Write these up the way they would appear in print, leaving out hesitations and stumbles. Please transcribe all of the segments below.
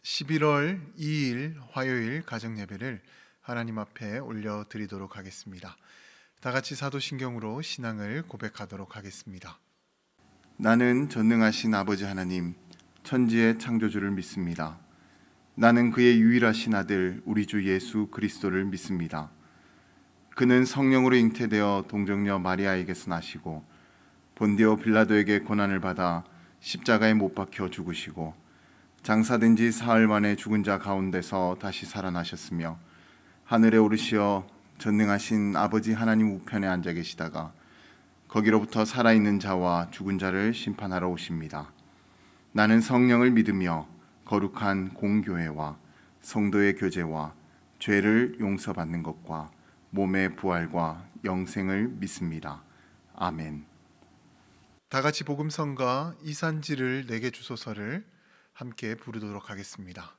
11월 2일 화요일 가정예배를 하나님 앞에 올려드리도록 하겠습니다. 다 같이 사도신경으로 신앙을 고백하도록 하겠습니다. 나는 전능하신 아버지 하나님, 천지의 창조주를 믿습니다. 나는 그의 유일하신 아들 우리 주 예수 그리스도를 믿습니다. 그는 성령으로 잉태되어 동정녀 마리아에게서 나시고 본디오 빌라도에게 고난을 받아 십자가에 못 박혀 죽으시고 장사된 지 사흘 만에 죽은 자 가운데서 다시 살아나셨으며 하늘에 오르시어 전능하신 아버지 하나님 우편에 앉아 계시다가 거기로부터 살아있는 자와 죽은 자를 심판하러 오십니다. 나는 성령을 믿으며 거룩한 공교회와 성도의 교제와 죄를 용서받는 것과 몸의 부활과 영생을 믿습니다. 아멘. 다 같이 복음성가 이산지를 내게 주소서를 함께 부르도록 하겠습니다.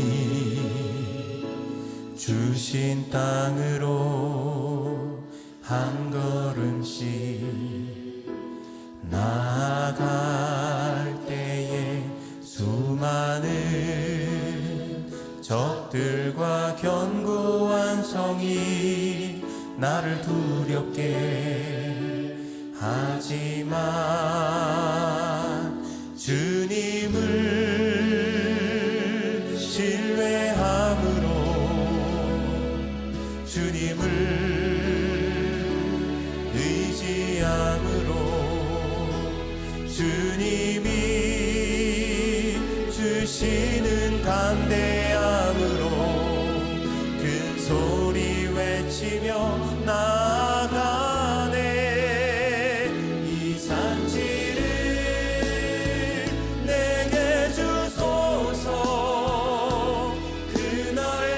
주님이 주신 땅으로 한 걸음씩 나아갈 때에 수많은 적들과 견고한 성이 나를 두렵게 하지만 주님을 신뢰함으로 주님을 의지함으로 주님이 주시는 담대함으로 큰 소리 외치며 나아가네. 이 산지를 내게 주소서. 그날에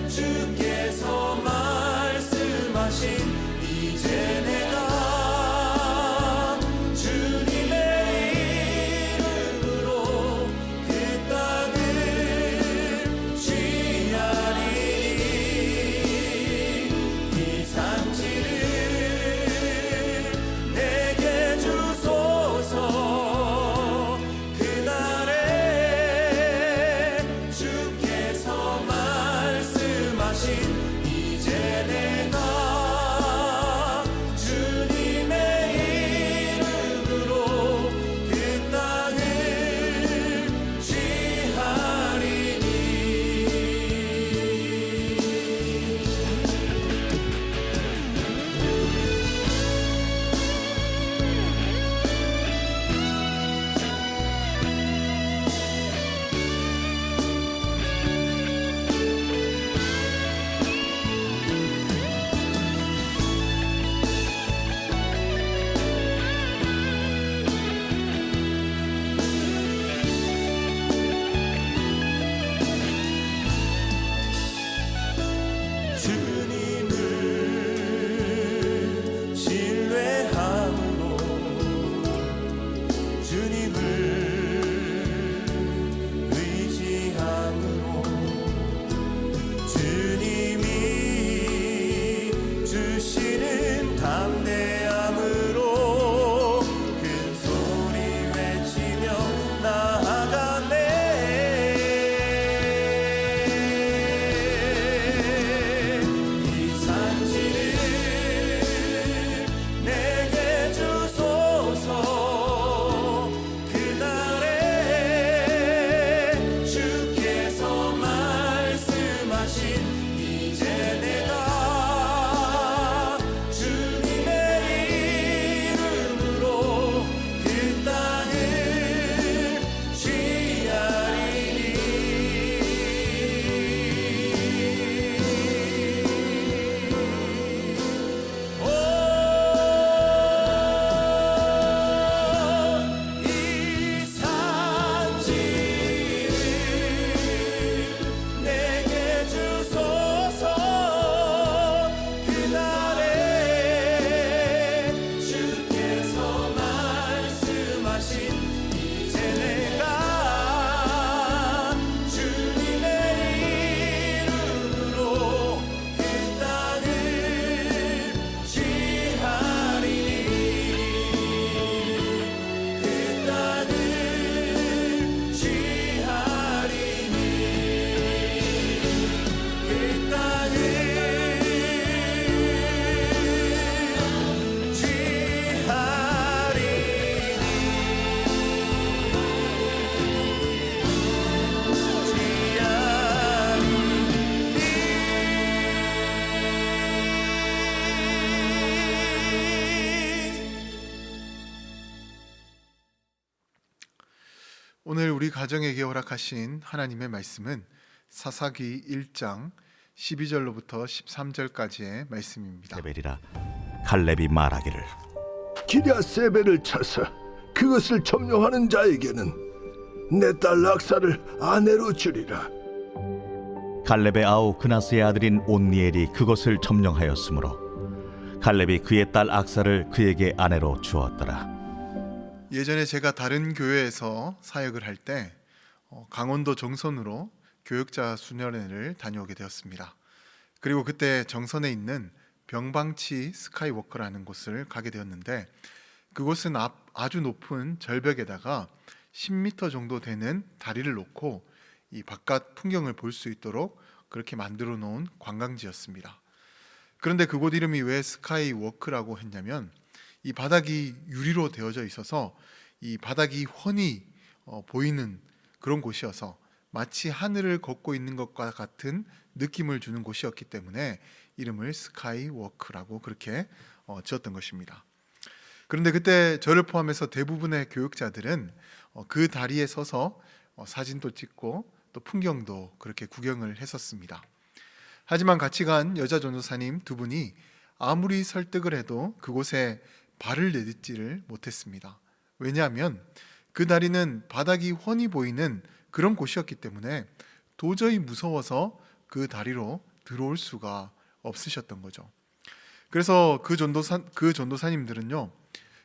주께서 말씀하신 이제 내가 주님의 이름으로 그 땅을 오늘 우리 가정에게 허락하신 하나님의 말씀은 사사기 1장 12절로부터 13절까지의 말씀입니다. 세벨이라 갈렙이 말하기를 기랴세벨을 쳐서 그것을 점령하는 자에게는 내 딸 악사를 아내로 주리라. 갈렙의 아우 그나스의 아들인 온니엘이 그것을 점령하였으므로 갈렙이 그의 딸 악사를 그에게 아내로 주었더라. 예전에 제가 다른 교회에서 사역을 할 때 강원도 정선으로 교역자 수련회를 다녀오게 되었습니다. 그리고 그때 정선에 있는 병방치 스카이워커라는 곳을 가게 되었는데, 그곳은 아주 높은 절벽에다가 10m 정도 되는 다리를 놓고 이 바깥 풍경을 볼 수 있도록 그렇게 만들어 놓은 관광지였습니다. 그런데 그곳 이름이 왜 스카이워크라고 했냐면, 이 바닥이 유리로 되어져 있어서 이 바닥이 훤히 보이는 그런 곳이어서 마치 하늘을 걷고 있는 것과 같은 느낌을 주는 곳이었기 때문에 이름을 스카이워크라고 그렇게 지었던 것입니다. 그런데 그때 저를 포함해서 대부분의 교육자들은 그 다리에 서서 사진도 찍고 또 풍경도 그렇게 구경을 했었습니다. 하지만 같이 간 여자 전도사님 두 분이 아무리 설득을 해도 그곳에 발을 내딛지를 못했습니다. 왜냐하면 그 다리는 바닥이 훤히 보이는 그런 곳이었기 때문에 도저히 무서워서 그 다리로 들어올 수가 없으셨던 거죠. 그래서 그 전도사님들은요,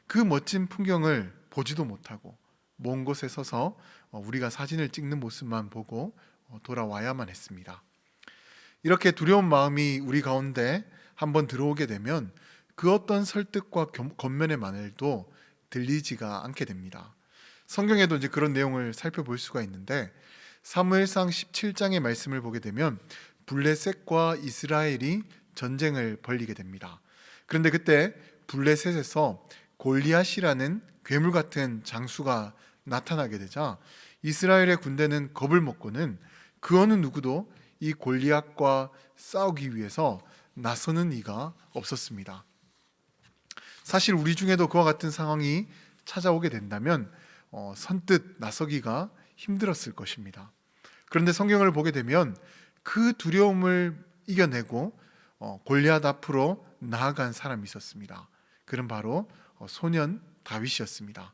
그 멋진 풍경을 보지도 못하고 먼 곳에 서서 우리가 사진을 찍는 모습만 보고 돌아와야만 했습니다. 이렇게 두려운 마음이 우리 가운데 한번 들어오게 되면 그 어떤 설득과 권면의 말도 들리지가 않게 됩니다. 성경에도 이제 그런 내용을 살펴볼 수가 있는데, 사무엘상 17장의 말씀을 보게 되면 블레셋과 이스라엘이 전쟁을 벌이게 됩니다. 그런데 그때 블레셋에서 골리앗이라는 괴물 같은 장수가 나타나게 되자 이스라엘의 군대는 겁을 먹고는 그 어느 누구도 이 골리앗과 싸우기 위해서 나서는 이가 없었습니다. 사실 우리 중에도 그와 같은 상황이 찾아오게 된다면 선뜻 나서기가 힘들었을 것입니다. 그런데 성경을 보게 되면 그 두려움을 이겨내고 골리앗 앞으로 나아간 사람이 있었습니다. 그는 바로 소년 다윗이었습니다.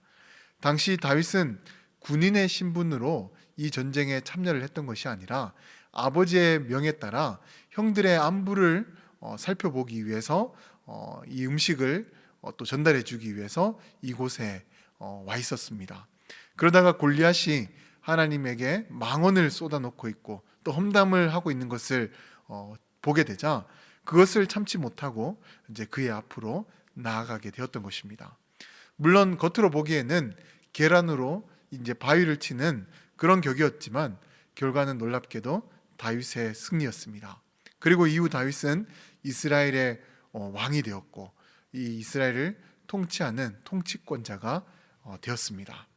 당시 다윗은 군인의 신분으로 이 전쟁에 참여를 했던 것이 아니라 아버지의 명에 따라 형들의 안부를 살펴보기 위해서 이 음식을 또 전달해 주기 위해서 이곳에 와 있었습니다. 그러다가 골리앗이 하나님에게 망언을 쏟아놓고 있고 또 험담을 하고 있는 것을 보게 되자 그것을 참지 못하고 이제 그의 앞으로 나아가게 되었던 것입니다. 물론 겉으로 보기에는 계란으로 이제 바위를 치는 그런 격이었지만 결과는 놀랍게도 다윗의 승리였습니다. 그리고 이후 다윗은 이스라엘의 왕이 되었고 이 이스라엘을 통치하는 통치권자가 되었습니다.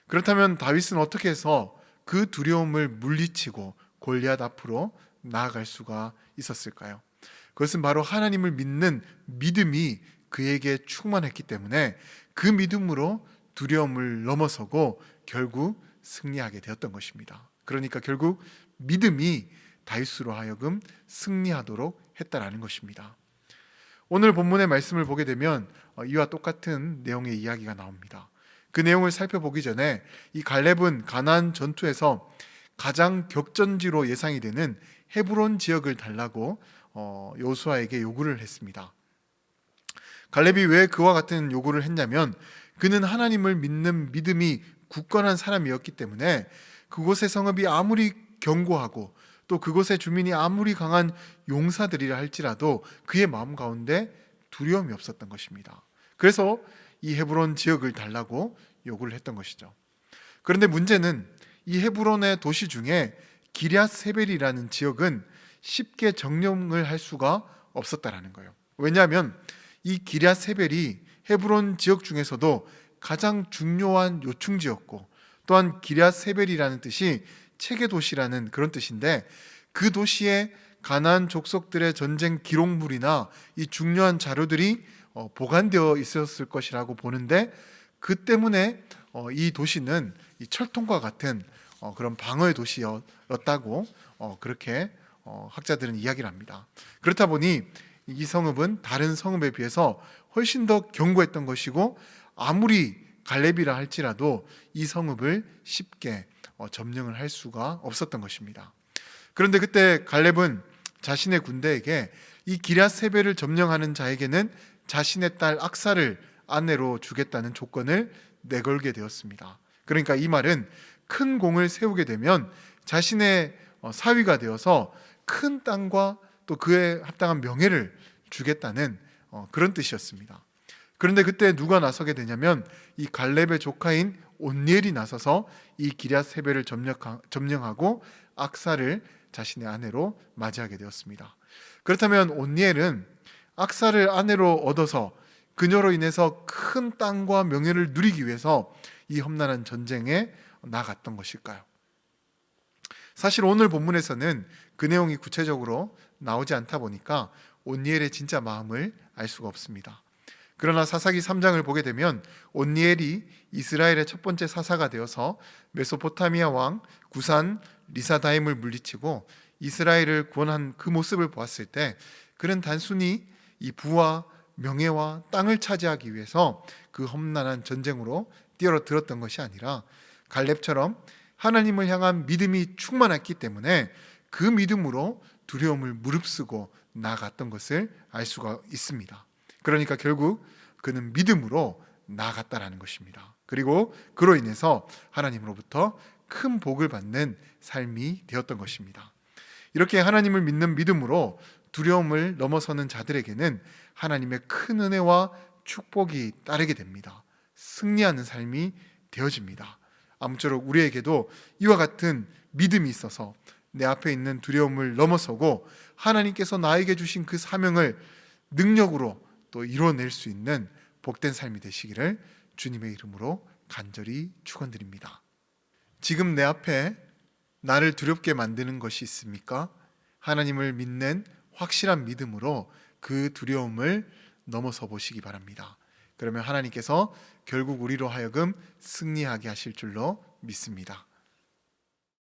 그렇다면 다윗은 어떻게 해서 그 두려움을 물리치고 골리앗 앞으로 나아갈 수가 있었을까요? 그것은 바로 하나님을 믿는 믿음이 그에게 충만했기 때문에 그 믿음으로 두려움을 넘어서고 결국 승리하게 되었던 것입니다. 그러니까 결국 믿음이 다윗으로 하여금 승리하도록 했다라는 것입니다. 오늘 본문의 말씀을 보게 되면 이와 똑같은 내용의 이야기가 나옵니다. 그 내용을 살펴보기 전에 이 갈렙은 가나안 전투에서 가장 격전지로 예상이 되는 헤브론 지역을 달라고 여호수아에게 요구를 했습니다. 갈렙이 왜 그와 같은 요구를 했냐면 그는 하나님을 믿는 믿음이 굳건한 사람이었기 때문에 그곳의 성읍이 아무리 견고하고 또 그곳의 주민이 아무리 강한 용사들이라 할지라도 그의 마음 가운데 두려움이 없었던 것입니다. 그래서 이 헤브론 지역을 달라고 요구를 했던 것이죠. 그런데 문제는 이 헤브론의 도시 중에 기럇세벨이라는 지역은 쉽게 정령을 할 수가 없었다라는 거예요. 왜냐하면 이 기럇세벨이 헤브론 지역 중에서도 가장 중요한 요충지였고 또한 기럇세벨이라는 뜻이 체계 도시라는 그런 뜻인데 그 도시에 가나안 족속들의 전쟁 기록물이나 이 중요한 자료들이 보관되어 있었을 것이라고 보는데 그 때문에 이 도시는 이 철통과 같은 그런 방어의 도시였다고 그렇게 학자들은 이야기를 합니다. 그렇다 보니 이 성읍은 다른 성읍에 비해서 훨씬 더 견고했던 것이고, 아무리 갈렙이라 할지라도 이 성읍을 쉽게 점령을 할 수가 없었던 것입니다. 그런데 그때 갈렙은 자신의 군대에게 이 기럇세벨을 점령하는 자에게는 자신의 딸 악사를 아내로 주겠다는 조건을 내걸게 되었습니다. 그러니까 이 말은 큰 공을 세우게 되면 자신의 사위가 되어서 큰 땅과 또 그에 합당한 명예를 주겠다는 그런 뜻이었습니다. 그런데 그때 누가 나서게 되냐면 이 갈렙의 조카인 온니엘이 나서서 이 기럇세벨을 점령하고 악사를 자신의 아내로 맞이하게 되었습니다. 그렇다면 온니엘은 악사를 아내로 얻어서 그녀로 인해서 큰 땅과 명예를 누리기 위해서 이 험난한 전쟁에 나갔던 것일까요? 사실 오늘 본문에서는 그 내용이 구체적으로 나오지 않다 보니까 온니엘의 진짜 마음을 알 수가 없습니다. 그러나 사사기 3장을 보게 되면 온니엘이 이스라엘의 첫 번째 사사가 되어서 메소포타미아 왕 구산 리사다임을 물리치고 이스라엘을 구원한 그 모습을 보았을 때, 그는 단순히 이 부와 명예와 땅을 차지하기 위해서 그 험난한 전쟁으로 뛰어들었던 것이 아니라 갈렙처럼 하나님을 향한 믿음이 충만했기 때문에 그 믿음으로 두려움을 무릅쓰고 나아갔던 것을 알 수가 있습니다. 그러니까 결국 그는 믿음으로 나아갔다라는 것입니다. 그리고 그로 인해서 하나님으로부터 큰 복을 받는 삶이 되었던 것입니다. 이렇게 하나님을 믿는 믿음으로 두려움을 넘어서는 자들에게는 하나님의 큰 은혜와 축복이 따르게 됩니다. 승리하는 삶이 되어집니다. 아무쪼록 우리에게도 이와 같은 믿음이 있어서 내 앞에 있는 두려움을 넘어서고 하나님께서 나에게 주신 그 사명을 능력으로 또 이뤄낼 수 있는 복된 삶이 되시기를 주님의 이름으로 간절히 축원드립니다. 지금 내 앞에 나를 두렵게 만드는 것이 있습니까? 하나님을 믿는 확실한 믿음으로 그 두려움을 넘어서 보시기 바랍니다. 그러면 하나님께서 결국 우리로 하여금 승리하게 하실 줄로 믿습니다.